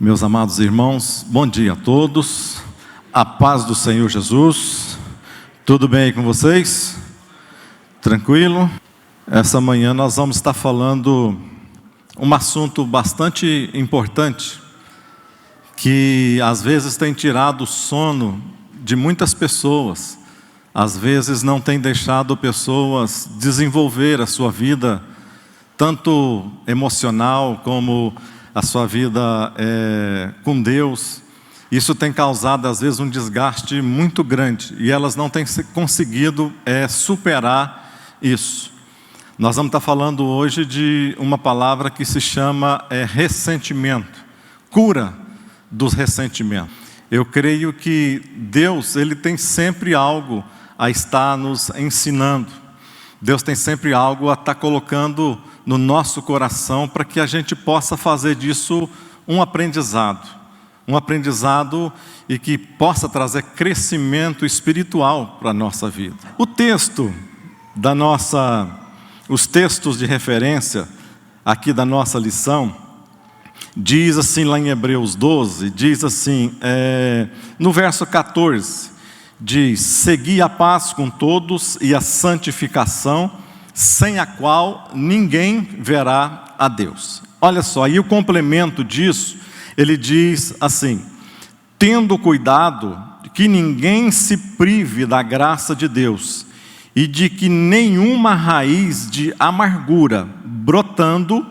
Meus amados irmãos, bom dia a todos, a paz do Senhor Jesus, tudo bem aí com vocês? Tranquilo? Essa manhã nós vamos estar falando um assunto bastante importante, que às vezes tem tirado o sono de muitas pessoas, às vezes não tem deixado pessoas desenvolver a sua vida, tanto emocional como a sua vida com Deus. Isso tem causado às vezes um desgaste muito grande, e elas não têm conseguido superar isso. Nós vamos estar falando hoje de uma palavra que se chama ressentimento, cura dos ressentimentos. Eu creio que Deus, Ele tem sempre algo a estar nos ensinando. Deus tem sempre algo a estar colocando no nosso coração para que a gente possa fazer disso um aprendizado e que possa trazer crescimento espiritual para a nossa vida. Os textos de referência aqui da nossa lição, diz assim lá em Hebreus 12, diz assim, no verso 14, diz: segui a paz com todos e a santificação, sem a qual ninguém verá a Deus. Olha só, aí o complemento disso, ele diz assim: tendo cuidado de que ninguém se prive da graça de Deus, e de que nenhuma raiz de amargura brotando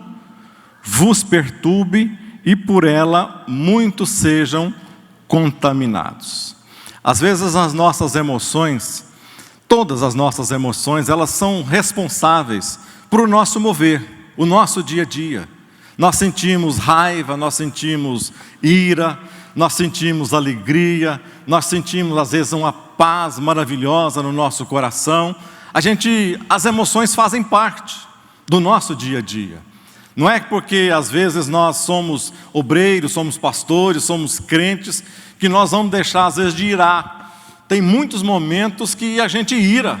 vos perturbe, e por ela muitos sejam contaminados. Às vezes as nossas emoções, todas as nossas emoções, elas são responsáveis por o nosso mover, o nosso dia a dia. Nós sentimos raiva, nós sentimos ira, nós sentimos alegria, nós sentimos às vezes uma paz maravilhosa no nosso coração. As emoções fazem parte do nosso dia a dia. Não é porque às vezes nós somos obreiros, somos pastores, somos crentes, que nós vamos deixar às vezes de irar. Tem muitos momentos que a gente ira,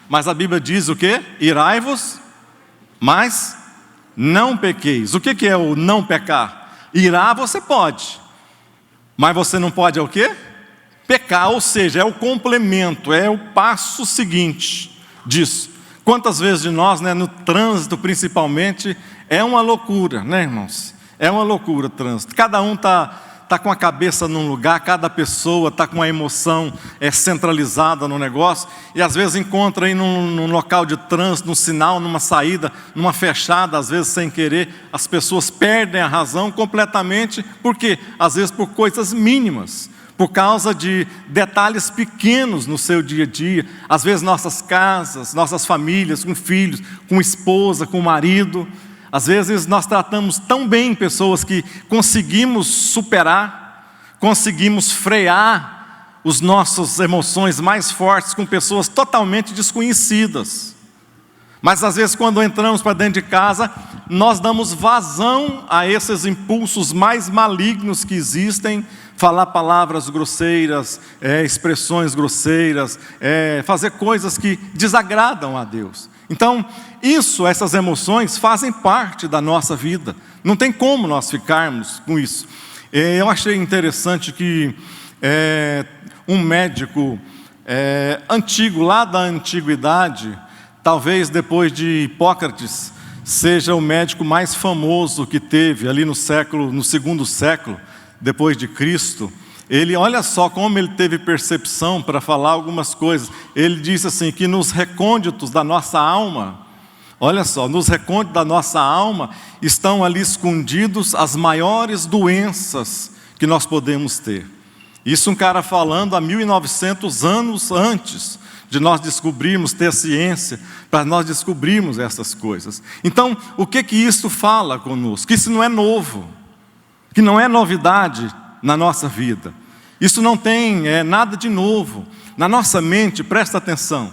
mas a Bíblia diz o quê? Irai-vos, mas não pequeis. O que é o não pecar? Irar você pode, mas você não pode o quê? Pecar, ou seja, é o complemento, é o passo seguinte disso. Quantas vezes de nós, no trânsito principalmente, é uma loucura, irmãos? É uma loucura o trânsito. Cada um está com a cabeça num lugar, cada pessoa está com a emoção centralizada no negócio, e às vezes encontra aí num local de trânsito, num sinal, numa saída, numa fechada, às vezes sem querer, as pessoas perdem a razão completamente. Por quê? Às vezes por coisas mínimas, por causa de detalhes pequenos no seu dia a dia. Às vezes nossas casas, nossas famílias, com filhos, com esposa, com marido. Às vezes nós tratamos tão bem pessoas que conseguimos superar, conseguimos frear as nossas emoções mais fortes com pessoas totalmente desconhecidas. Mas às vezes quando entramos para dentro de casa, nós damos vazão a esses impulsos mais malignos que existem, falar palavras grosseiras, expressões grosseiras, fazer coisas que desagradam a Deus. Então, essas emoções fazem parte da nossa vida. Não tem como nós ficarmos com isso. Eu achei interessante que um médico antigo, lá da antiguidade, talvez depois de Hipócrates, seja o médico mais famoso que teve ali no segundo século, depois de Cristo. Olha só como ele teve percepção para falar algumas coisas. Ele disse assim, que nos recônditos da nossa alma, olha só, nos recônditos da nossa alma, estão ali escondidos as maiores doenças que nós podemos ter. Isso um cara falando há 1900 anos antes de nós descobrirmos, ter ciência, para nós descobrirmos essas coisas. Então, o que isso fala conosco? Que isso não é novo, que não é novidade na nossa vida. Isso não tem nada de novo. Na nossa mente, presta atenção,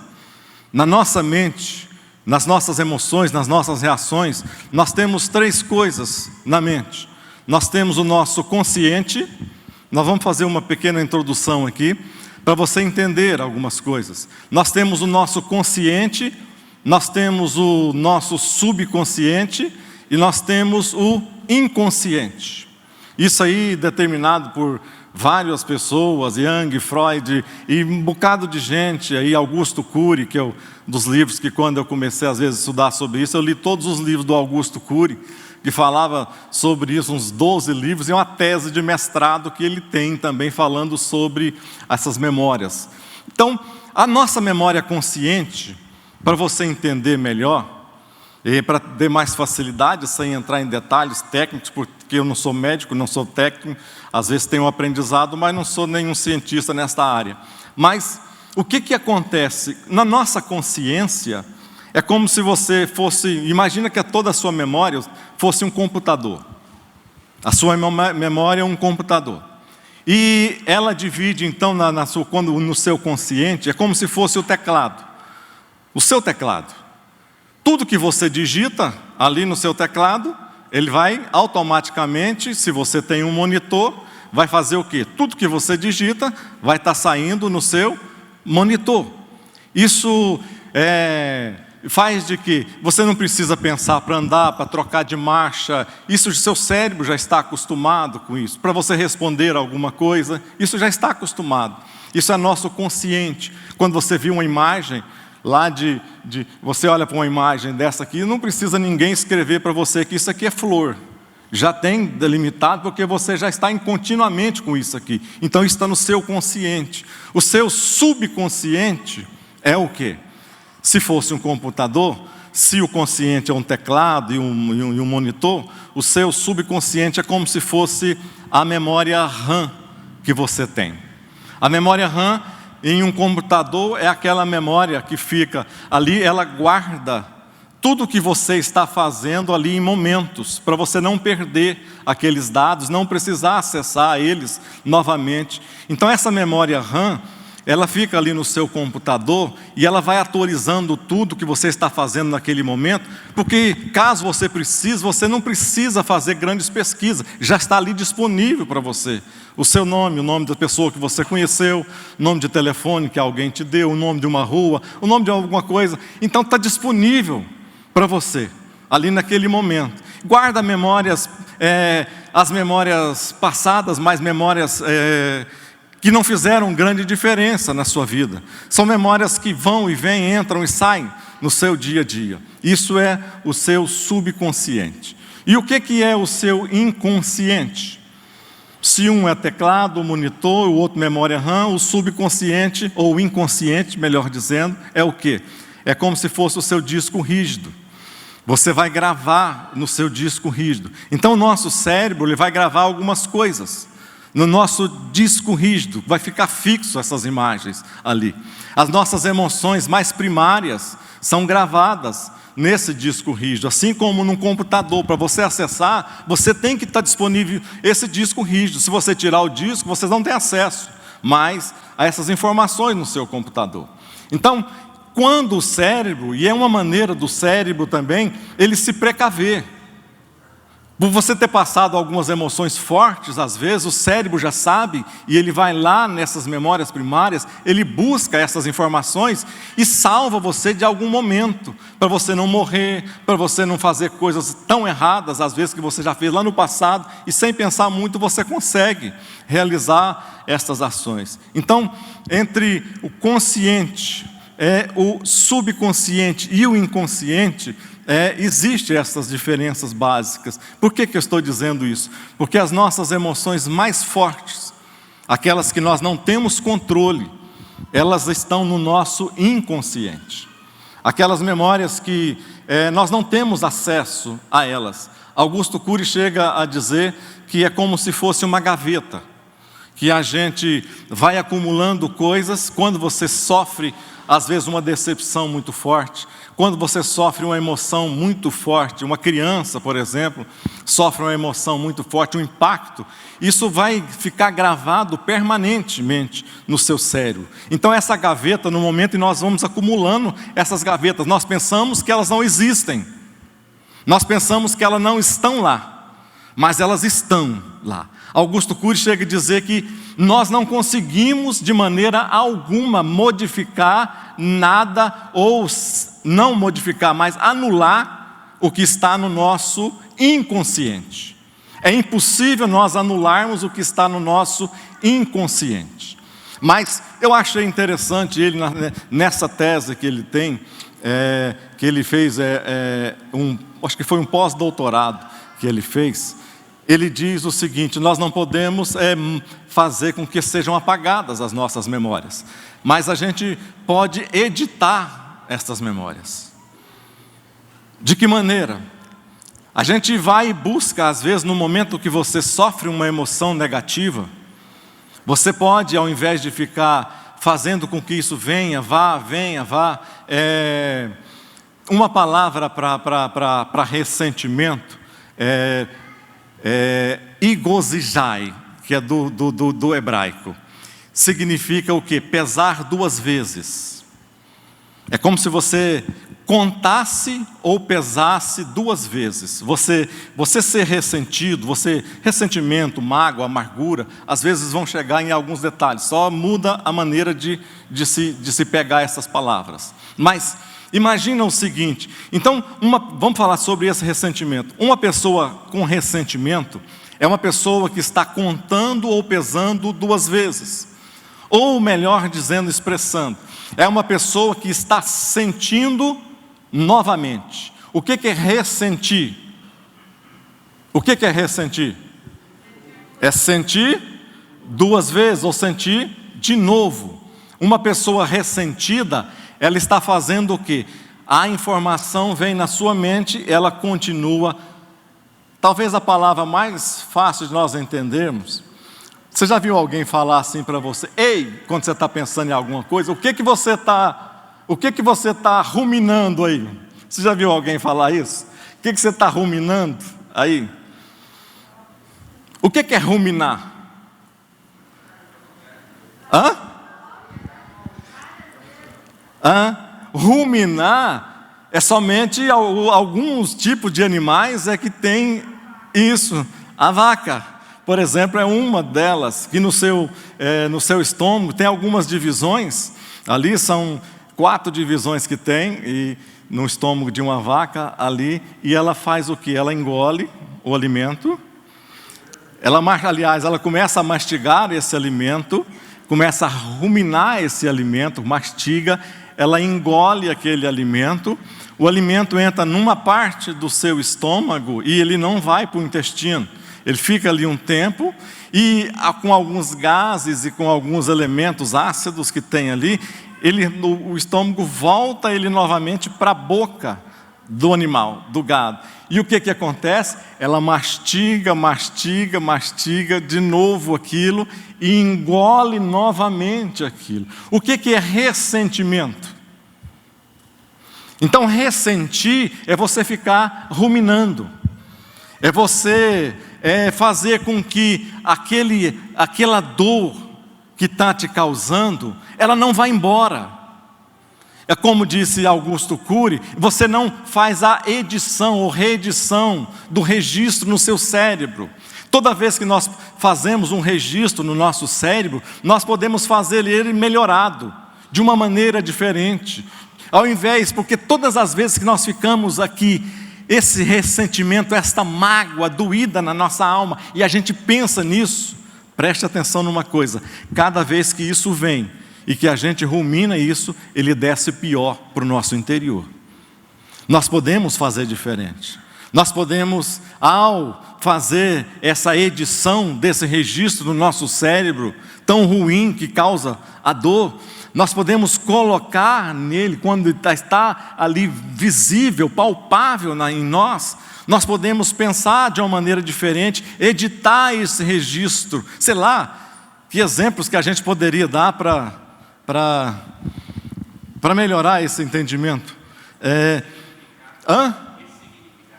na nossa mente, nas nossas emoções, nas nossas reações, nós temos 3 coisas na mente. Nós temos o nosso consciente. Nós vamos fazer uma pequena introdução aqui, para você entender algumas coisas. Nós temos o nosso consciente, nós temos o nosso subconsciente, e nós temos o inconsciente. Isso aí determinado por várias pessoas, Jung, Freud e um bocado de gente, aí Augusto Cury, que é dos livros que quando eu comecei às vezes a estudar sobre isso, eu li todos os livros do Augusto Cury, que falava sobre isso, uns 12 livros, e uma tese de mestrado que ele tem também falando sobre essas memórias. Então, a nossa memória consciente, para você entender melhor, e para ter mais facilidade, sem entrar em detalhes técnicos, porque eu não sou médico, não sou técnico, às vezes tenho um aprendizado, mas não sou nenhum cientista nesta área. Mas o que acontece? Na nossa consciência, é como se você fosse, imagina que toda a sua memória fosse um computador. A sua memória é um computador. E ela divide, então, no seu consciente, é como se fosse o teclado. O seu teclado. Tudo que você digita ali no seu teclado, ele vai automaticamente, se você tem um monitor, vai fazer o quê? Tudo que você digita vai estar saindo no seu monitor. Isso faz de que você não precisa pensar para andar, para trocar de marcha. Isso, o seu cérebro já está acostumado com isso. Para você responder alguma coisa, isso já está acostumado. Isso é nosso consciente. Quando você viu uma imagem lá você olha para uma imagem dessa aqui, não precisa ninguém escrever para você que isso aqui é flor. Já tem delimitado, porque você já está continuamente com isso aqui. Então isso está no seu consciente. O seu subconsciente é o quê? Se fosse um computador, se o consciente é um teclado e um monitor, o seu subconsciente é como se fosse a memória RAM que você tem. A memória RAM em um computador é aquela memória que fica ali, ela guarda tudo que você está fazendo ali em momentos, para você não perder aqueles dados, não precisar acessar eles novamente. Então essa memória RAM, ela fica ali no seu computador e ela vai atualizando tudo que você está fazendo naquele momento, porque caso você precise, você não precisa fazer grandes pesquisas, já está ali disponível para você. O seu nome, o nome da pessoa que você conheceu, o nome de telefone que alguém te deu, o nome de uma rua, o nome de alguma coisa. Então está disponível para você, ali naquele momento. Guarda memórias, as memórias passadas, mas memórias que não fizeram grande diferença na sua vida. São memórias que vão e vêm, entram e saem no seu dia a dia. Isso é o seu subconsciente. E o que é o seu inconsciente? Se um é teclado, monitor, o outro memória RAM, o subconsciente, ou o inconsciente, melhor dizendo, é o quê? É como se fosse o seu disco rígido. Você vai gravar no seu disco rígido. Então o nosso cérebro ele vai gravar algumas coisas. No nosso disco rígido, vai ficar fixo essas imagens ali. As nossas emoções mais primárias são gravadas nesse disco rígido. Assim como num computador, para você acessar, você tem que estar disponível esse disco rígido. Se você tirar o disco, você não tem acesso mais a essas informações no seu computador. Então, quando o cérebro, e é uma maneira do cérebro também, ele se precaver. Por você ter passado algumas emoções fortes, às vezes o cérebro já sabe, e ele vai lá nessas memórias primárias, ele busca essas informações e salva você de algum momento, para você não morrer, para você não fazer coisas tão erradas, às vezes que você já fez lá no passado, e sem pensar muito você consegue realizar essas ações. Então, entre o consciente, o subconsciente e o inconsciente, existem essas diferenças básicas. Por que eu estou dizendo isso? Porque as nossas emoções mais fortes, aquelas que nós não temos controle, elas estão no nosso inconsciente. Aquelas memórias que nós não temos acesso a elas. Augusto Cury chega a dizer que é como se fosse uma gaveta, que a gente vai acumulando coisas quando você sofre, às vezes, uma decepção muito forte. Quando você sofre uma emoção muito forte, uma criança, por exemplo, sofre uma emoção muito forte, um impacto, isso vai ficar gravado permanentemente no seu cérebro. Então essa gaveta, no momento em nós vamos acumulando essas gavetas, nós pensamos que elas não existem. Nós pensamos que elas não estão lá, mas elas estão lá. Augusto Cury chega a dizer que nós não conseguimos de maneira alguma modificar nada, ou não modificar, mas anular o que está no nosso inconsciente. É impossível nós anularmos o que está no nosso inconsciente. Mas eu achei interessante ele nessa tese que ele tem, que ele fez, acho que foi um pós-doutorado que ele fez. Ele diz o seguinte: nós não podemos fazer com que sejam apagadas as nossas memórias, mas a gente pode editar essas memórias. De que maneira? A gente vai e busca, às vezes, no momento que você sofre uma emoção negativa, você pode, ao invés de ficar fazendo com que isso venha, vá, uma palavra para ressentimento, igozijai, que é do hebraico, significa o quê? Pesar duas vezes. É como se você contasse ou pesasse duas vezes. Você ser ressentido, ressentimento, mágoa, amargura, às vezes vão chegar em alguns detalhes, só muda a maneira de se pegar essas palavras. Mas imagina o seguinte, então, vamos falar sobre esse ressentimento. Uma pessoa com ressentimento é uma pessoa que está contando ou pesando duas vezes. Ou melhor dizendo, expressando, é uma pessoa que está sentindo novamente. O que é ressentir? O que é ressentir? É sentir duas vezes ou sentir de novo. Uma pessoa ressentida, ela está fazendo o quê? A informação vem na sua mente, ela continua. Talvez a palavra mais fácil de nós entendermos, você já viu alguém falar assim para você: ei, quando você está pensando em alguma coisa, o que você está ruminando aí? Você já viu alguém falar isso? O que você está ruminando aí? O que é ruminar? Ruminar é somente alguns tipos de animais que tem isso. A vaca, por exemplo, é uma delas, que no seu estômago tem algumas divisões. Ali são 4 divisões que tem, e no estômago de uma vaca ali, e ela faz o quê? Ela engole o alimento. Ela começa a mastigar esse alimento, começa a ruminar esse alimento, mastiga, ela engole aquele alimento, o alimento entra numa parte do seu estômago e ele não vai para o intestino. Ele fica ali um tempo e com alguns gases e com alguns elementos ácidos que tem ali, o estômago volta ele novamente para a boca do animal, do gado. E o que acontece? Ela mastiga de novo aquilo e engole novamente aquilo. O que é ressentimento? Então, ressentir é você ficar ruminando, é você fazer com que aquela dor que está te causando, ela não vá embora. É como disse Augusto Cury, você não faz a edição ou reedição do registro no seu cérebro. Toda vez que nós fazemos um registro no nosso cérebro, nós podemos fazer ele melhorado, de uma maneira diferente. Ao invés, porque todas as vezes que nós ficamos aqui, esse ressentimento, esta mágoa doída na nossa alma, e a gente pensa nisso, preste atenção numa coisa: cada vez que isso vem e que a gente rumina isso, ele desce pior para o nosso interior. Nós podemos fazer diferente. Nós podemos, ao fazer essa edição desse registro no nosso cérebro, tão ruim que causa a dor, nós podemos colocar nele, quando está ali visível, palpável em nós, nós podemos pensar de uma maneira diferente, editar esse registro. Sei lá, que exemplos que a gente poderia dar para melhorar esse entendimento.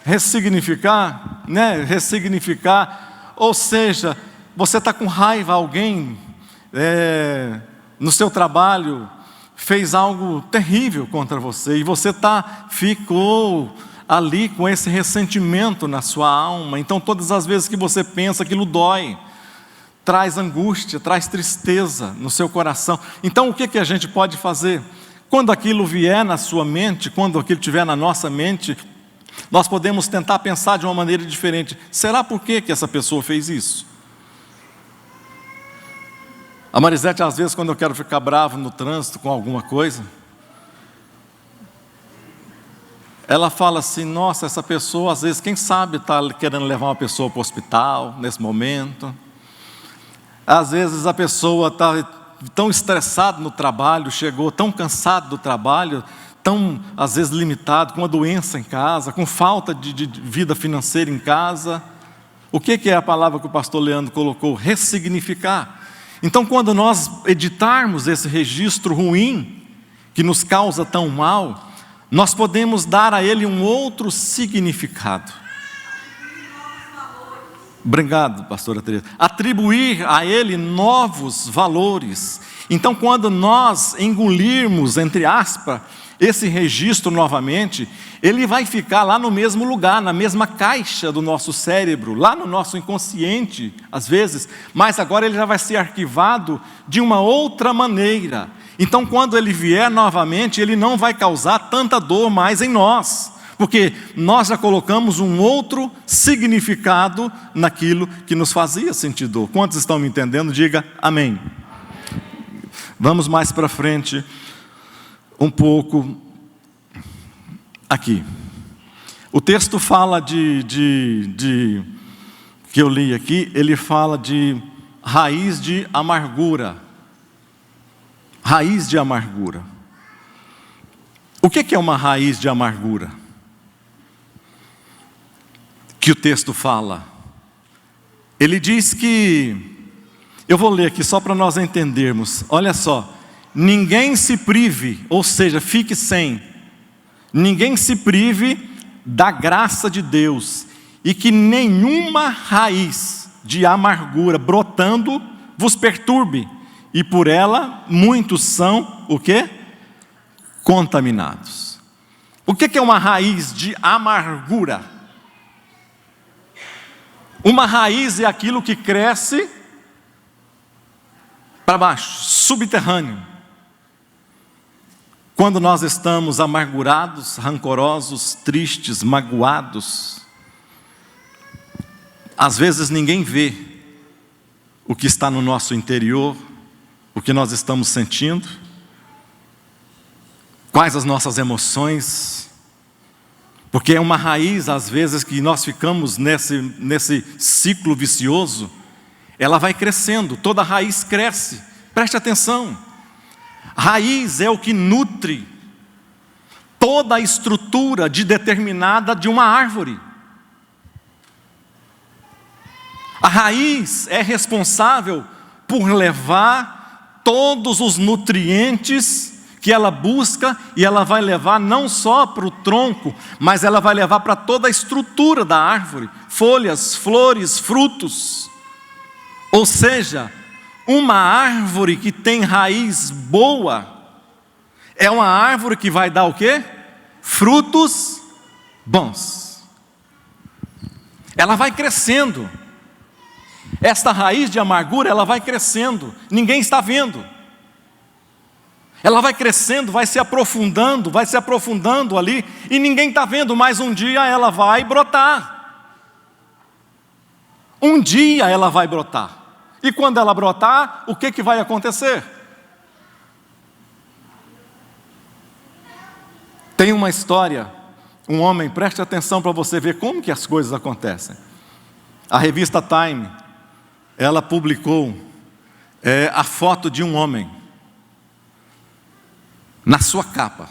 Ressignificar, né? Ressignificar, ou seja, você está com raiva, alguém no seu trabalho fez algo terrível contra você, e você ficou ali com esse ressentimento na sua alma. Então todas as vezes que você pensa, aquilo dói, traz angústia, traz tristeza no seu coração. Então o que a gente pode fazer? Quando aquilo vier na sua mente, quando aquilo estiver na nossa mente, Nós podemos tentar pensar de uma maneira diferente. Será por que essa pessoa fez isso? A Marisete, às vezes, quando eu quero ficar bravo no trânsito com alguma coisa, ela fala assim: nossa, essa pessoa, às vezes, quem sabe está querendo levar uma pessoa para o hospital, nesse momento. Às vezes a pessoa está tão estressada no trabalho, chegou tão cansado do trabalho, tão, às vezes, limitado, com uma doença em casa, com falta de vida financeira em casa. O que é a palavra que o pastor Leandro colocou? Ressignificar. Então, quando nós editarmos esse registro ruim, que nos causa tão mal, nós podemos dar a ele um outro significado. Obrigado, pastora Teresa. Atribuir a ele novos valores. Então, quando nós engolirmos, entre aspas, esse registro novamente, ele vai ficar lá no mesmo lugar, na mesma caixa do nosso cérebro, lá no nosso inconsciente, às vezes, mas agora ele já vai ser arquivado de uma outra maneira. Então, quando ele vier novamente, ele não vai causar tanta dor mais em nós, porque nós já colocamos um outro significado naquilo que nos fazia sentir dor. Quantos estão me entendendo? Diga amém. Vamos mais para frente um pouco aqui. O texto fala que eu li aqui, ele fala de raiz de amargura. Raiz de amargura. O que é uma raiz de amargura? Que o texto fala. Ele diz que, eu vou ler aqui só para nós entendermos. Olha só, ninguém se prive, ou seja, fique sem. Ninguém se prive da graça de Deus, e que nenhuma raiz de amargura brotando vos perturbe, e por ela muitos são, o quê? Contaminados. O que é uma raiz de amargura? Uma raiz é aquilo que cresce para baixo, subterrâneo. Quando nós estamos amargurados, rancorosos, tristes, magoados, às vezes ninguém vê o que está no nosso interior, o que nós estamos sentindo, quais as nossas emoções, porque é uma raiz, às vezes, que nós ficamos nesse ciclo vicioso, ela vai crescendo, toda raiz cresce, preste atenção. Raiz é o que nutre toda a estrutura determinada de uma árvore. A raiz é responsável por levar todos os nutrientes que ela busca, e ela vai levar não só para o tronco, mas ela vai levar para toda a estrutura da árvore, folhas, flores, frutos. Ou seja, uma árvore que tem raiz boa, é uma árvore que vai dar o quê? Frutos bons. Ela vai crescendo. Esta raiz de amargura, ela vai crescendo, ninguém está vendo. Ela vai crescendo, vai se aprofundando ali, e ninguém está vendo, mas um dia ela vai brotar. Um dia ela vai brotar. E quando ela brotar, o que vai acontecer? Tem uma história, um homem, preste atenção para você ver como que as coisas acontecem. A revista Time, ela publicou a foto de um homem na sua capa,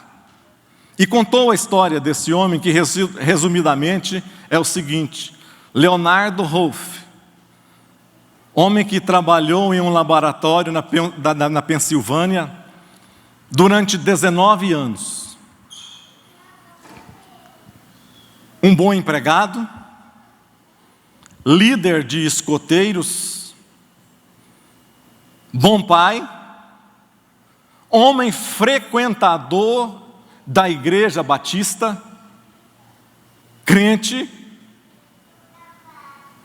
e contou a história desse homem, que resumidamente é o seguinte: Leonardo Rolf, homem que trabalhou em um laboratório na Pensilvânia durante 19 anos, um bom empregado, líder de escoteiros, bom pai, homem frequentador da igreja batista, crente,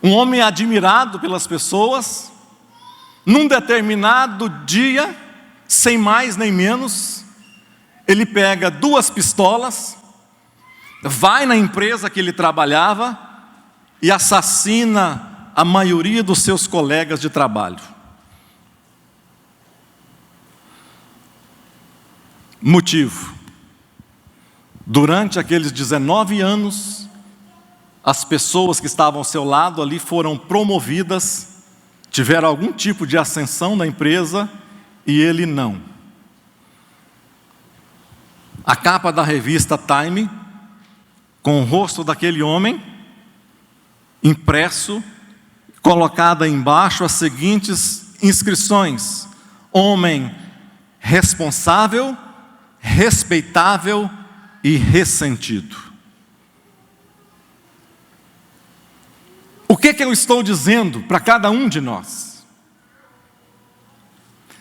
um homem admirado pelas pessoas. Num determinado dia, sem mais nem menos, ele pega 2 pistolas, vai na empresa que ele trabalhava e assassina a maioria dos seus colegas de trabalho. Motivo: durante aqueles 19 anos, as pessoas que estavam ao seu lado ali foram promovidas, tiveram algum tipo de ascensão na empresa, e ele não. A capa da revista Time, com o rosto daquele homem, impresso, colocada embaixo as seguintes inscrições: homem responsável, respeitável e ressentido. O que eu estou dizendo para cada um de nós?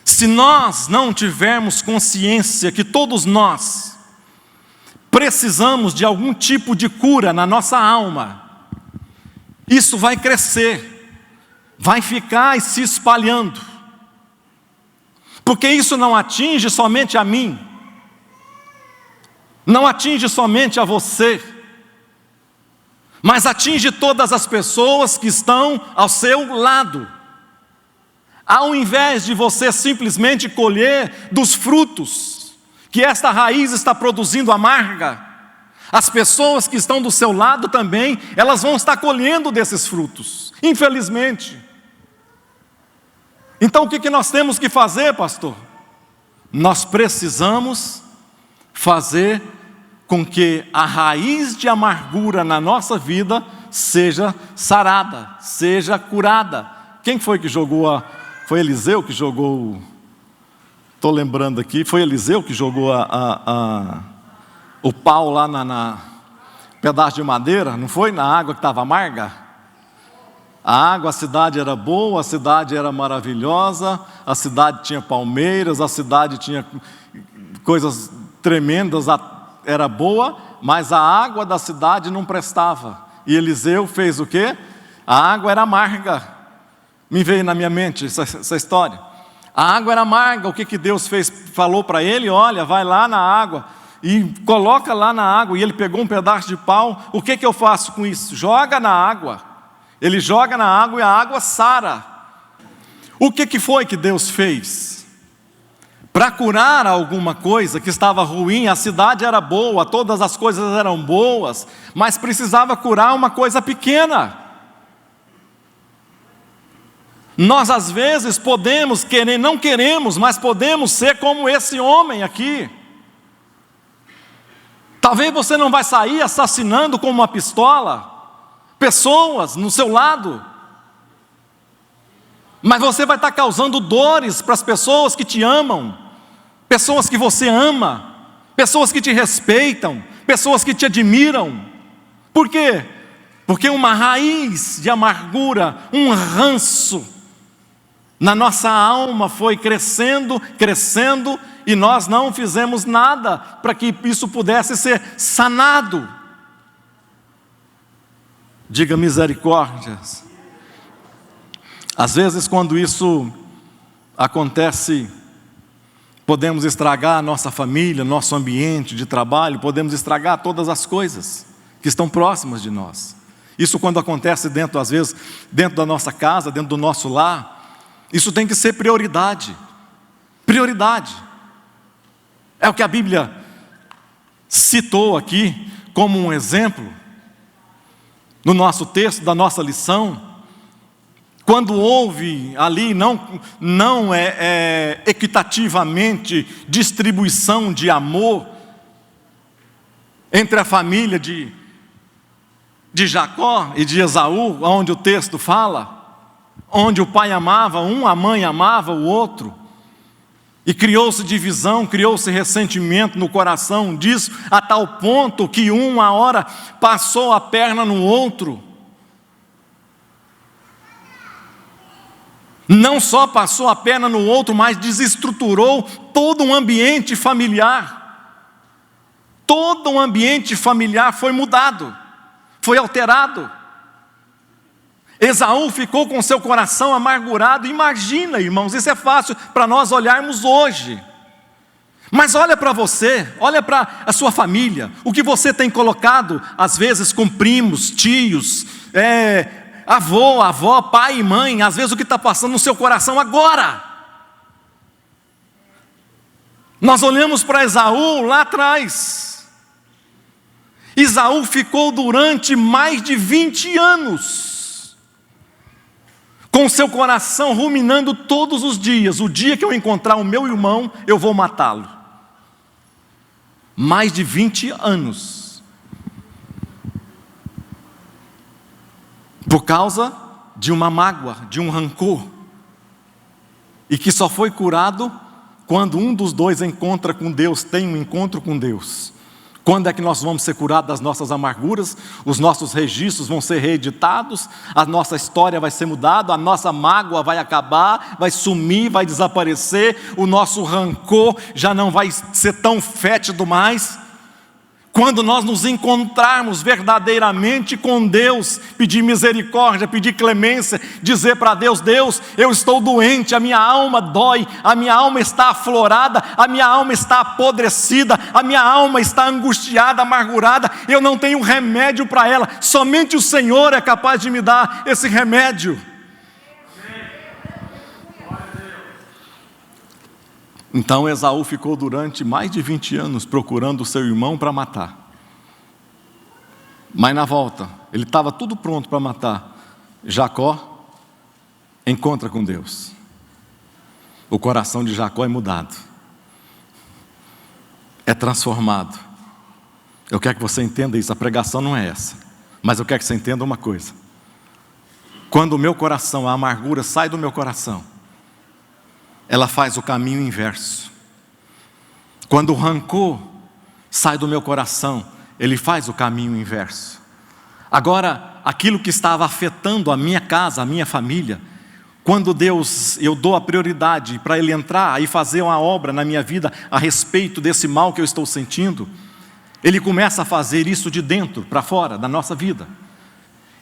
Se nós não tivermos consciência que todos nós precisamos de algum tipo de cura na nossa alma, isso vai crescer, vai ficar e se espalhando, porque isso não atinge somente a mim, não atinge somente a você, mas atinge todas as pessoas que estão ao seu lado. Ao invés de você simplesmente colher dos frutos que esta raiz está produzindo amarga, as pessoas que estão do seu lado também, elas vão estar colhendo desses frutos, infelizmente. Então o que nós temos que fazer, pastor? Nós precisamos fazer com que a raiz de amargura na nossa vida seja sarada, seja curada. Quem foi que jogou Foi Eliseu que jogou, estou lembrando aqui, foi Eliseu que jogou o pau lá na pedaço de madeira, não foi? Na água que estava amarga? A água, a cidade era boa, a cidade era maravilhosa, a cidade tinha palmeiras, a cidade tinha coisas tremendas, era boa, mas a água da cidade não prestava. E Eliseu fez o quê? A água era amarga. Me veio na minha mente essa história. A água era amarga. O que Deus fez? Falou para ele: olha, vai lá na água e coloca lá na água. E ele pegou um pedaço de pau. O que eu faço com isso? Joga na água. Ele joga na água e a água sara. O que foi que Deus fez? Para curar alguma coisa que estava ruim, a cidade era boa, todas as coisas eram boas, mas precisava curar uma coisa pequena. Nós às vezes podemos querer, não queremos, mas podemos ser como esse homem aqui. Talvez você não vai sair assassinando com uma pistola pessoas no seu lado, mas você vai estar causando dores para as pessoas que te amam, pessoas que você ama, pessoas que te respeitam, pessoas que te admiram. Por quê? Porque uma raiz de amargura, um ranço na nossa alma foi crescendo, crescendo, e nós não fizemos nada para que isso pudesse ser sanado. Diga misericórdias. Às vezes, quando isso acontece, podemos estragar a nossa família, nosso ambiente de trabalho, podemos estragar todas as coisas que estão próximas de nós. Isso quando acontece às vezes, dentro da nossa casa, dentro do nosso lar, isso tem que ser prioridade. Prioridade. É o que a Bíblia citou aqui como um exemplo, no nosso texto, da nossa lição. Quando houve ali, não equitativamente distribuição de amor entre a família de Jacó e de Esaú, onde o texto fala, onde o pai amava um, a mãe amava o outro, e criou-se divisão, criou-se ressentimento no coração disso, a tal ponto que uma hora passou a perna no outro. Não só passou a perna no outro, mas desestruturou todo um ambiente familiar. Todo um ambiente familiar foi mudado, foi alterado. Esaú ficou com seu coração amargurado. Imagina, irmãos, isso é fácil para nós olharmos hoje. Mas olha para você, olha para a sua família, o que você tem colocado, às vezes com primos, tios, avô, avó, pai e mãe, às vezes o que está passando no seu coração agora. Nós olhamos para Esaú lá atrás. Esaú ficou durante mais de 20 anos, com seu coração ruminando todos os dias: o dia que eu encontrar o meu irmão, eu vou matá-lo. Mais de 20 anos. Por causa de uma mágoa, de um rancor. E que só foi curado quando um dos dois encontra com Deus, tem um encontro com Deus. Quando é que nós vamos ser curados das nossas amarguras? Os nossos registros vão ser reeditados, a nossa história vai ser mudada, a nossa mágoa vai acabar, vai sumir, vai desaparecer, o nosso rancor já não vai ser tão fétido mais. Quando nós nos encontrarmos verdadeiramente com Deus, pedir misericórdia, pedir clemência, dizer para Deus: Deus, eu estou doente, a minha alma dói, a minha alma está aflorada, a minha alma está apodrecida, a minha alma está angustiada, amargurada, eu não tenho remédio para ela, somente o Senhor é capaz de me dar esse remédio. Então Esaú ficou durante mais de 20 anos procurando o seu irmão para matar. Mas na volta, ele estava tudo pronto para matar. Jacó encontra com Deus. O coração de Jacó é mudado, é transformado. Eu quero que você entenda isso, a pregação não é essa, mas eu quero que você entenda uma coisa: quando o meu coração, a amargura sai do meu coração, ela faz o caminho inverso. Quando o rancor sai do meu coração, ele faz o caminho inverso. Agora, aquilo que estava afetando a minha casa, a minha família, quando eu dou a prioridade para Ele entrar e fazer uma obra na minha vida a respeito desse mal que eu estou sentindo, Ele começa a fazer isso de dentro para fora da nossa vida.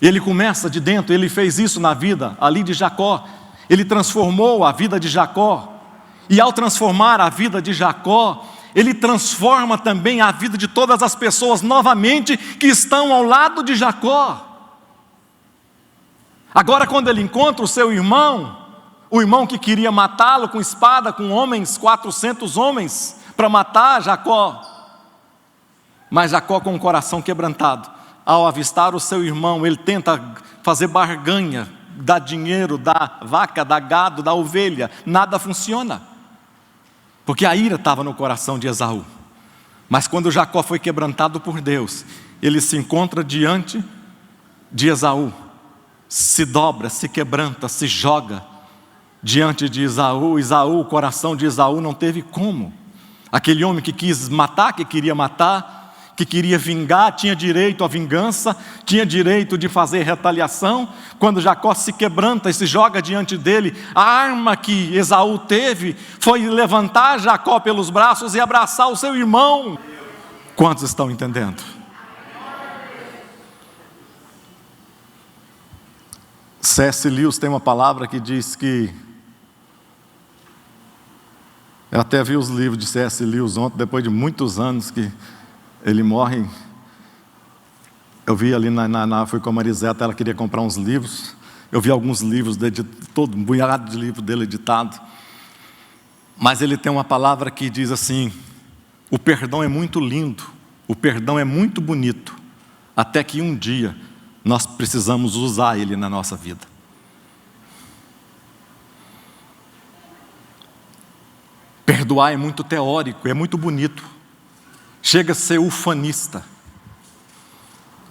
Ele começa de dentro, Ele fez isso na vida ali de Jacó. Ele transformou a vida de Jacó, e ao transformar a vida de Jacó, Ele transforma também a vida de todas as pessoas novamente que estão ao lado de Jacó. Agora, quando ele encontra o seu irmão, o irmão que queria matá-lo com espada, com homens, 400 homens, para matar Jacó, mas Jacó com o coração quebrantado, ao avistar o seu irmão, ele tenta fazer barganha, dá dinheiro, dá vaca, dá gado, dá ovelha, nada funciona, porque a ira estava no coração de Esaú. Mas quando Jacó foi quebrantado por Deus, ele se encontra diante de Esaú, se dobra, se quebranta, se joga diante de Esaú. O coração de Esaú não teve como. Aquele homem que quis matar, que queria matar, que queria vingar, tinha direito à vingança, tinha direito de fazer retaliação. Quando Jacó se quebranta e se joga diante dele, a arma que Esaú teve foi levantar Jacó pelos braços e abraçar o seu irmão. Quantos estão entendendo? C.S. Lewis tem uma palavra que diz que... Eu até vi os livros de C.S. Lewis ontem, depois de muitos anos que ele morre. Eu vi ali, fui com a Mariseta, ela queria comprar uns livros. Eu vi alguns livros, todo um punhado de livro dele editado. Mas ele tem uma palavra que diz assim: o perdão é muito lindo, o perdão é muito bonito, até que um dia nós precisamos usar ele na nossa vida. Perdoar é muito teórico, é muito bonito, chega a ser ufanista,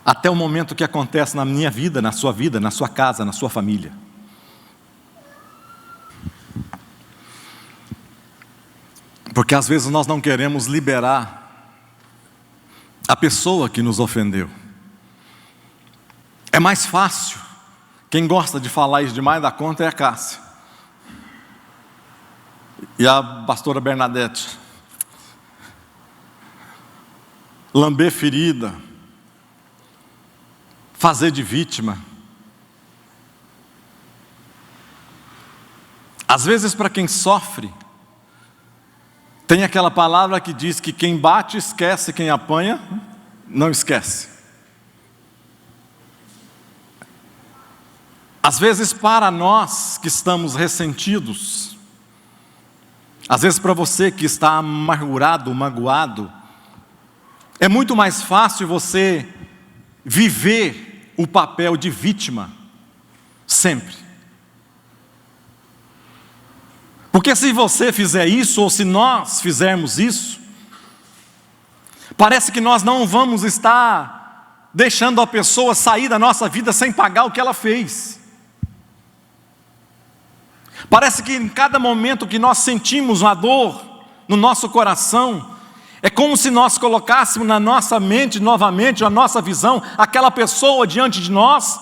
até o momento que acontece na minha vida, na sua casa, na sua família. Porque às vezes nós não queremos liberar a pessoa que nos ofendeu. É mais fácil, quem gosta de falar isso demais da conta é a Cássia e a pastora Bernadette. Lamber ferida, fazer de vítima. Às vezes, para quem sofre, Tem aquela palavra que diz que quem bate esquece, quem apanha não esquece. Às vezes para nós que estamos ressentidos, às vezes para você que está amargurado, magoado, é muito mais fácil você viver o papel de vítima, sempre. Porque se você fizer isso, ou se nós fizermos isso, parece que nós não vamos estar deixando a pessoa sair da nossa vida sem pagar o que ela fez. Parece que em cada momento que nós sentimos uma dor no nosso coração, é como se nós colocássemos na nossa mente novamente, a nossa visão, aquela pessoa diante de nós,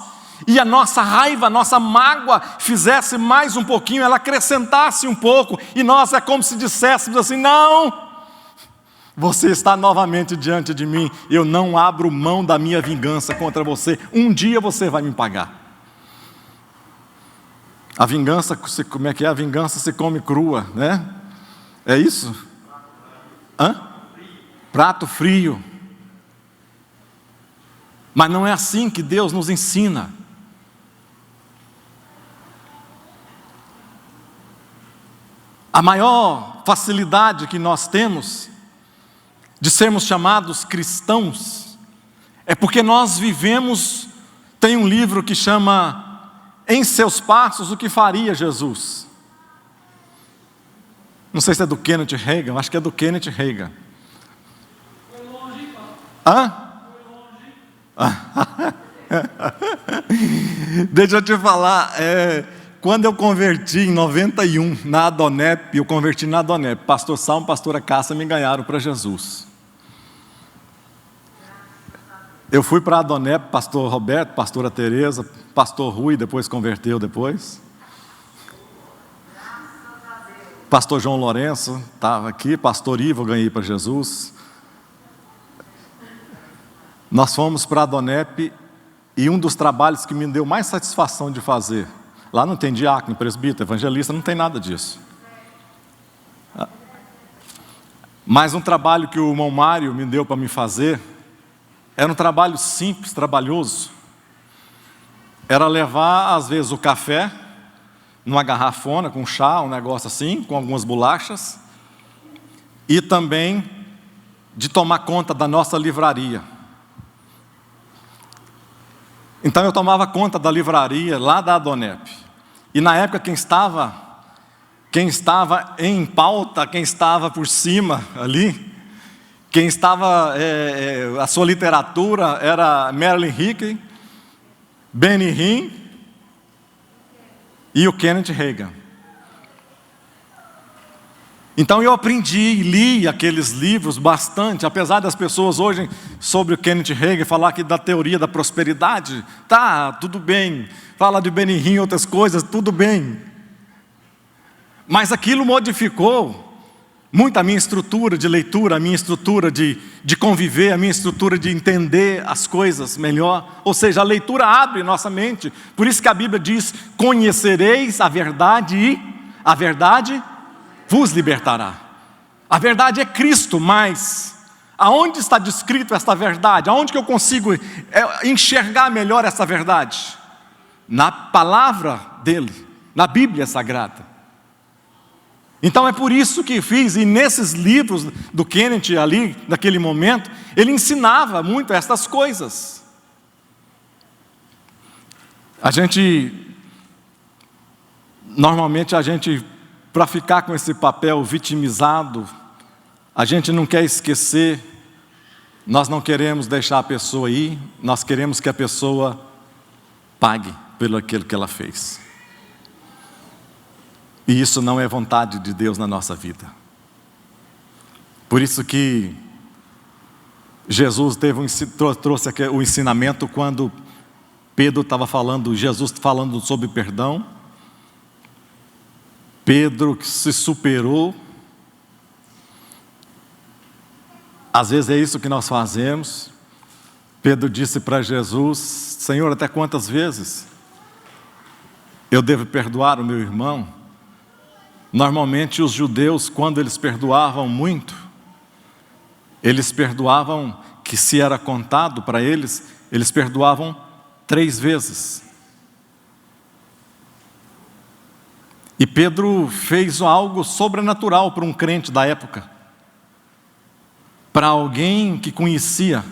e a nossa raiva, a nossa mágoa fizesse mais um pouquinho, ela acrescentasse um pouco, e nós é como se disséssemos assim: não, você está novamente diante de mim, eu não abro mão da minha vingança contra você, um dia você vai me pagar. A vingança, como é que é? A vingança se come crua, né? É isso? Prato frio. Mas não é assim que Deus nos ensina. A maior facilidade que nós temos de sermos chamados cristãos é porque nós vivemos. Tem um livro que chama Em Seus Passos, o que faria Jesus? Não sei se é do Kenneth Hagin, acho que é do Kenneth Hagin. Foi longe, Deixa eu te falar, quando eu converti em 91 na Adonep, eu converti na Adonep, pastor Salmo, pastora Cássia me ganharam para Jesus. Eu fui para a Adonep, pastor Roberto, pastora Tereza, pastor Rui, depois converteu depois. Pastor João Lourenço estava aqui, pastor Ivo eu ganhei para Jesus. Nós fomos para a Adonep e um dos trabalhos que me deu mais satisfação de fazer, lá não tem diácono, presbítero, evangelista, não tem nada disso. Mas um trabalho que o irmão Mário me deu para me fazer, era um trabalho simples, trabalhoso. Era levar, às vezes, o café numa garrafona, com chá, um negócio assim, com algumas bolachas, e também de tomar conta da nossa livraria. Então eu tomava conta da livraria lá da Adonep. E na época quem estava em pauta, quem estava por cima ali, quem estava, a sua literatura era Marilyn Hickey, Benny Hinn e o Kenneth Hagin. Então eu aprendi, li aqueles livros bastante, apesar das pessoas hoje sobre o Kenneth Hagin falar aqui da teoria da prosperidade, tá, tudo bem, fala de Benny Hinn e outras coisas, tudo bem. Mas aquilo modificou muito a minha estrutura de leitura, a minha estrutura de conviver, a minha estrutura de entender as coisas melhor. Ou seja, a leitura abre nossa mente. Por isso que a Bíblia diz: conhecereis a verdade e a verdade vos libertará. A verdade é Cristo, mas aonde está descrito esta verdade? Aonde que eu consigo enxergar melhor essa verdade? Na palavra dele, na Bíblia Sagrada. Então é por isso que fiz, e nesses livros do Kenneth ali, naquele momento, ele ensinava muito estas coisas. Normalmente a gente, para ficar com esse papel vitimizado, a gente não quer esquecer, nós não queremos deixar a pessoa ir, nós queremos que a pessoa pague pelo aquilo que ela fez. E isso não é vontade de Deus na nossa vida. Por isso que Jesus trouxe o ensinamento quando Pedro estava falando, Jesus falando sobre perdão. Pedro que se superou. Às vezes é isso que nós fazemos. Pedro disse para Jesus: Senhor, até quantas vezes eu devo perdoar o meu irmão? Normalmente os judeus, quando eles perdoavam muito, eles perdoavam, que se era contado para eles, eles perdoavam 3 vezes. E Pedro fez algo sobrenatural para um crente da época. Para alguém que conhecia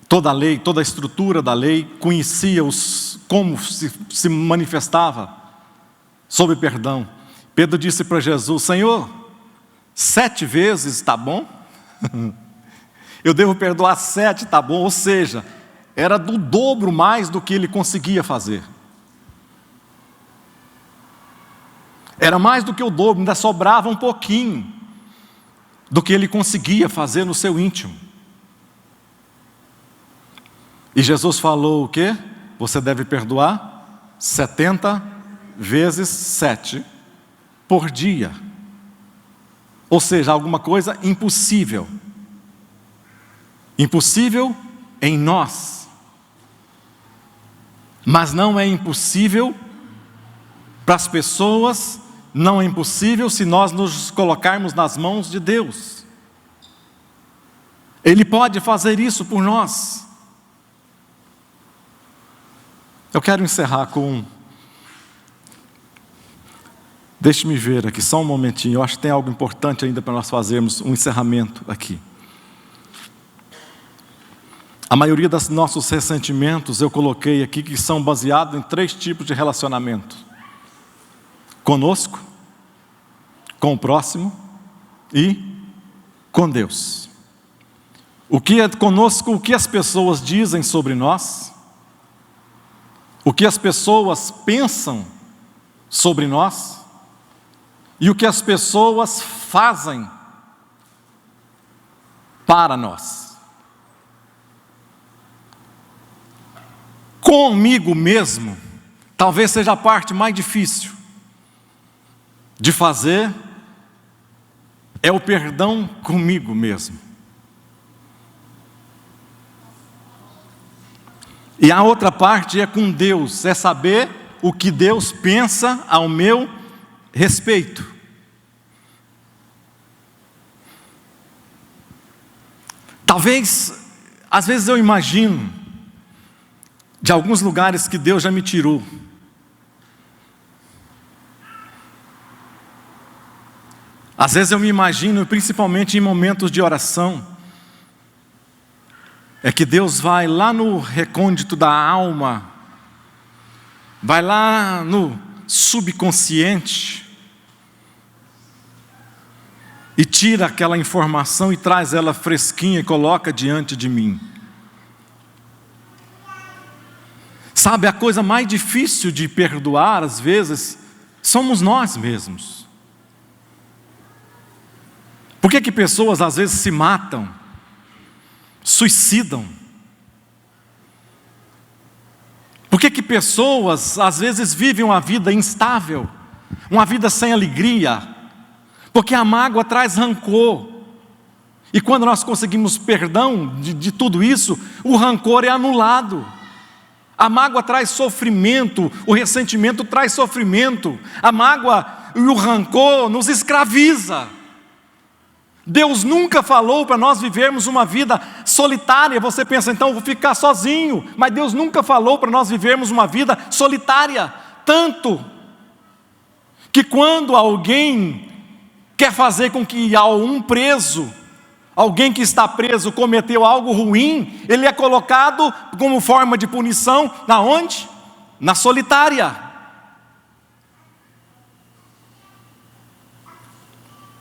toda a lei, toda a estrutura da lei, conhecia como se manifestava sobre perdão. Pedro disse para Jesus: Senhor, 7 vezes está bom? Eu devo perdoar 7, está bom? Ou seja, era do dobro mais do que ele conseguia fazer. Era mais do que o dobro, ainda sobrava um pouquinho do que ele conseguia fazer no seu íntimo. E Jesus falou o quê? Você deve perdoar 70 vezes 7 por dia. Ou seja, alguma coisa impossível. Impossível em nós. Mas não é impossível para as pessoas. Não é impossível se nós nos colocarmos nas mãos de Deus. Ele pode fazer isso por nós. Eu quero encerrar com... Deixe-me ver aqui, só um momentinho. Eu acho que tem algo importante ainda para nós fazermos um encerramento aqui. A maioria dos nossos ressentimentos eu coloquei aqui que são baseados em 3 tipos de relacionamento. Conosco, com o próximo e com Deus. O que é conosco, o que as pessoas dizem sobre nós, o que as pessoas pensam sobre nós e o que as pessoas fazem para nós. Comigo mesmo, talvez seja a parte mais difícil de fazer, é o perdão comigo mesmo. E a outra parte é com Deus, é saber o que Deus pensa ao meu respeito. Talvez, às vezes eu imagino, de alguns lugares que Deus já me tirou. Às vezes eu me imagino, principalmente em momentos de oração, é que Deus vai lá no recôndito da alma, vai lá no subconsciente e tira aquela informação e traz ela fresquinha e coloca diante de mim. Sabe, a coisa mais difícil de perdoar, às vezes, somos nós mesmos. Por que pessoas às vezes se matam, suicidam? Por que pessoas às vezes vivem uma vida instável, uma vida sem alegria? Porque a mágoa traz rancor. E quando nós conseguimos perdão de tudo isso, o rancor é anulado. A mágoa traz sofrimento, o ressentimento traz sofrimento. A mágoa e o rancor nos escraviza. Deus nunca falou para nós vivermos uma vida solitária. Você pensa, então eu vou ficar sozinho. Mas Deus nunca falou para nós vivermos uma vida solitária. Tanto que quando alguém quer fazer com que um preso, alguém que está preso cometeu algo ruim, ele é colocado como forma de punição, na onde? Na solitária.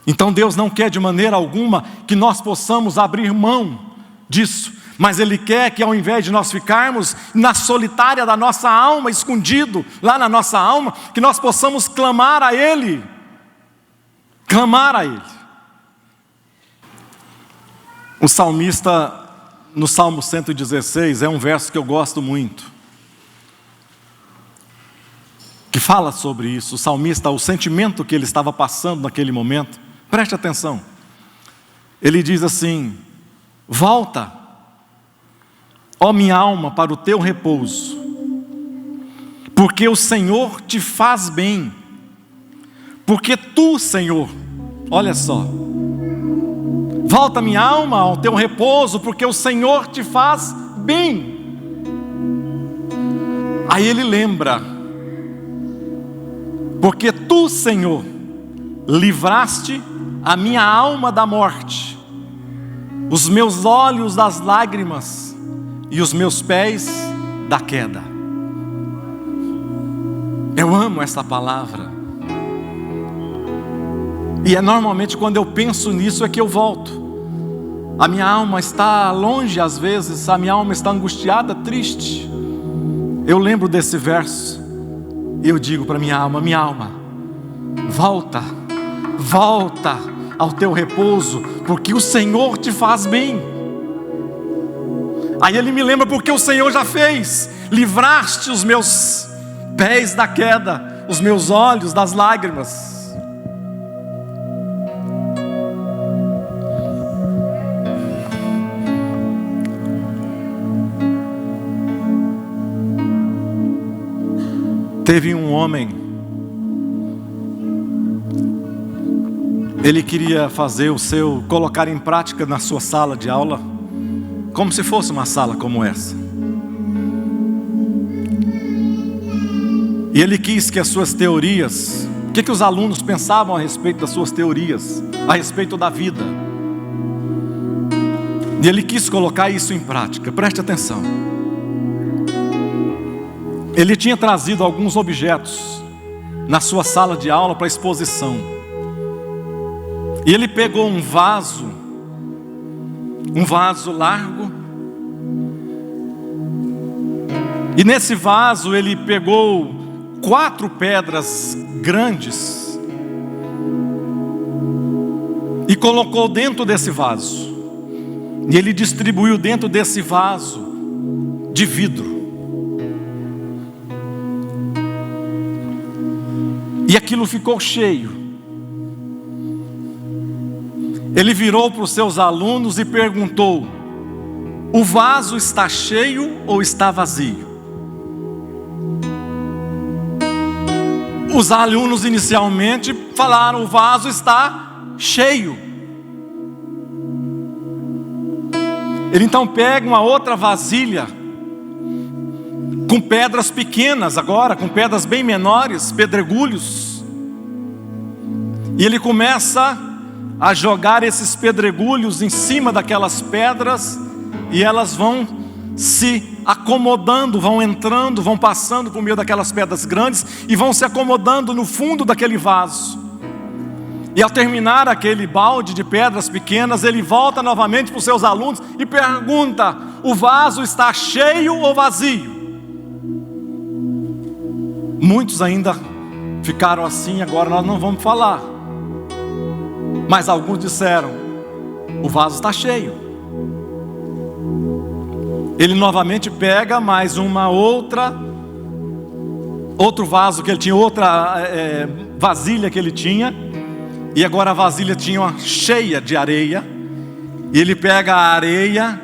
Então Deus não quer de maneira alguma que nós possamos abrir mão disso, mas Ele quer que ao invés de nós ficarmos na solitária da nossa alma, escondido lá na nossa alma, que nós possamos clamar a Ele. Clamar a Ele. O salmista, no Salmo 116, é um verso que eu gosto muito, que fala sobre isso. O salmista, o sentimento que ele estava passando naquele momento, preste atenção. Ele diz assim: volta, ó minha alma, para o teu repouso, porque o Senhor te faz bem, Porque tu, Senhor, olha só, volta minha alma ao teu repouso, porque o Senhor te faz bem. Aí ele lembra, porque tu, Senhor, livraste a minha alma da morte, os meus olhos das lágrimas e os meus pés da queda. Eu amo essa palavra. E é normalmente quando eu penso nisso é que eu volto. A minha alma está longe às vezes, a minha alma está angustiada, triste. Eu lembro desse verso e eu digo para minha alma, volta, volta ao teu repouso, porque o Senhor te faz bem. Aí ele me lembra, porque o Senhor já fez, livraste os meus pés da queda, os meus olhos das lágrimas. Teve um homem, ele queria colocar em prática na sua sala de aula, como se fosse uma sala como essa. E ele quis que as suas teorias, o que os alunos pensavam a respeito das suas teorias, a respeito da vida. E ele quis colocar isso em prática, preste atenção. Ele tinha trazido alguns objetos na sua sala de aula para exposição. E ele pegou um vaso largo. E nesse vaso ele pegou 4 pedras grandes e colocou dentro desse vaso. E ele distribuiu dentro desse vaso de vidro. E aquilo ficou cheio. Ele virou para os seus alunos e perguntou: o vaso está cheio ou está vazio? Os alunos inicialmente falaram: o vaso está cheio. Ele então pega uma outra vasilha, com pedras pequenas agora, com pedras bem menores, pedregulhos. E ele começa a jogar esses pedregulhos em cima daquelas pedras, e elas vão se acomodando, vão entrando, vão passando por meio daquelas pedras grandes e vão se acomodando no fundo daquele vaso. E ao terminar aquele balde de pedras pequenas, ele volta novamente para os seus alunos e pergunta: o vaso está cheio ou vazio? Muitos ainda ficaram assim: agora nós não vamos falar. Mas alguns disseram: o vaso está cheio. Ele novamente pega mais outro vaso que ele tinha, outra vasilha que ele tinha. E agora a vasilha tinha cheia de areia. E ele pega a areia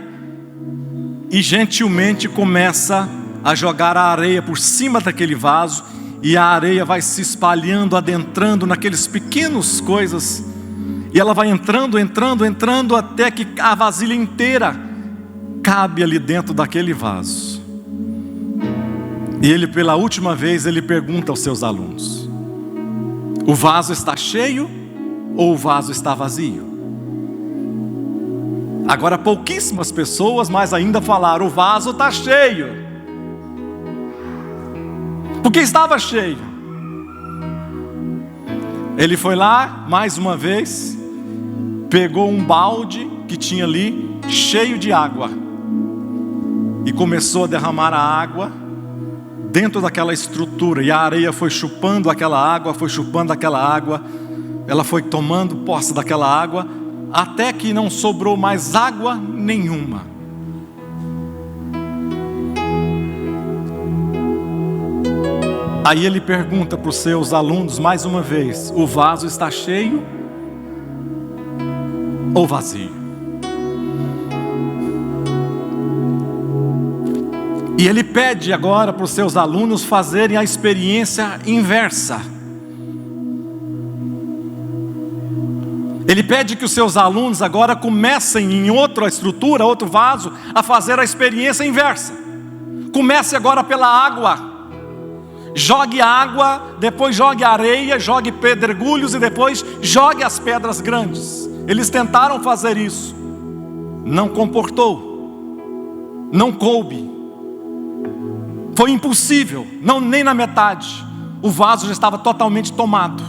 e gentilmente começa a jogar a areia por cima daquele vaso, e a areia vai se espalhando, adentrando naqueles pequenos coisas, e ela vai entrando, até que a vasilha inteira cabe ali dentro daquele vaso. E ele, pela última vez, ele pergunta aos seus alunos: o vaso está cheio ou o vaso está vazio? Agora pouquíssimas pessoas, mas ainda falaram: o vaso está cheio. Porque estava cheio. Ele foi lá, mais uma vez, pegou um balde que tinha ali, cheio de água, e começou a derramar a água dentro daquela estrutura. E a areia foi chupando aquela água, ela foi tomando posse daquela água, até que não sobrou mais água nenhuma. Aí ele pergunta para os seus alunos mais uma vez: o vaso está cheio ou vazio? E ele pede agora para os seus alunos fazerem a experiência inversa. Ele pede que os seus alunos agora comecem em outra estrutura, outro vaso, a fazer a experiência inversa. Comece agora pela água. Jogue água, depois jogue areia, jogue pedregulhos e depois jogue as pedras grandes. Eles tentaram fazer isso. Não comportou. Não coube. Foi impossível, não nem na metade. O vaso já estava totalmente tomado.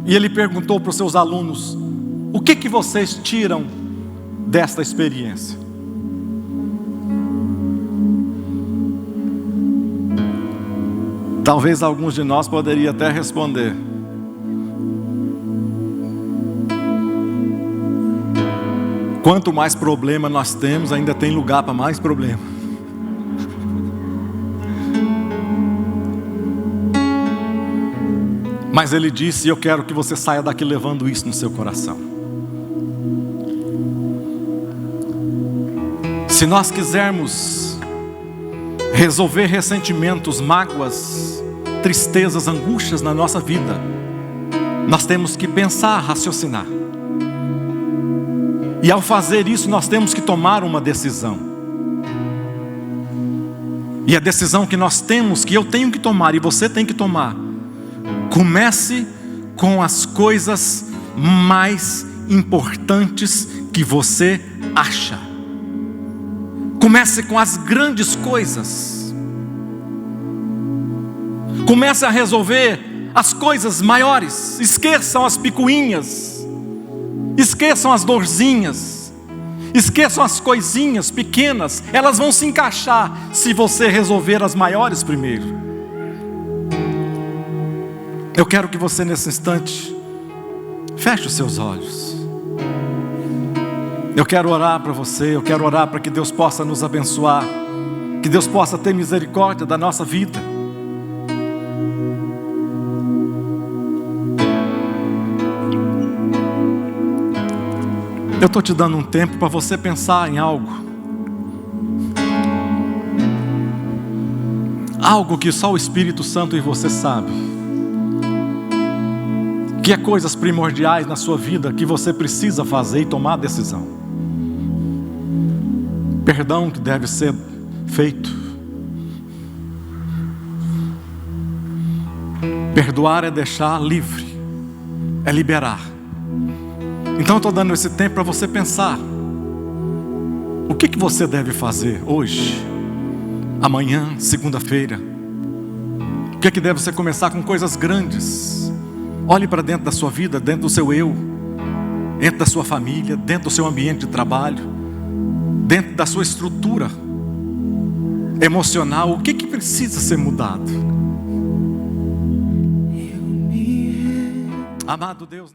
E ele perguntou para os seus alunos: o que vocês tiram desta experiência? Talvez alguns de nós poderiam até responder: quanto mais problema nós temos, ainda tem lugar para mais problema. Mas ele disse: eu quero que você saia daqui levando isso no seu coração. Se nós quisermos resolver ressentimentos, mágoas, tristezas, angústias na nossa vida, nós temos que pensar, raciocinar. E ao fazer isso, nós temos que tomar uma decisão. E a decisão que nós temos, que eu tenho que tomar e você tem que tomar: comece com as coisas mais importantes que você acha. Comece com as grandes coisas. Comece a resolver as coisas maiores. Esqueçam as picuinhas. Esqueçam as dorzinhas. Esqueçam as coisinhas pequenas. Elas vão se encaixar se você resolver as maiores primeiro. Eu quero que você nesse instante feche os seus olhos. Eu quero orar para você, eu quero orar para que Deus possa nos abençoar, que Deus possa ter misericórdia da nossa vida. Eu estou te dando um tempo para você pensar em algo. Algo que só o Espírito Santo e você sabe. Que é coisas primordiais na sua vida que você precisa fazer e tomar a decisão. Perdão que deve ser feito. Perdoar é deixar livre, é liberar. Então eu estou dando esse tempo para você pensar. O que você deve fazer hoje, amanhã, segunda-feira? O que deve você começar com coisas grandes? Olhe para dentro da sua vida, dentro do seu eu, dentro da sua família, dentro do seu ambiente de trabalho, dentro da sua estrutura emocional. O que precisa ser mudado? Amado Deus.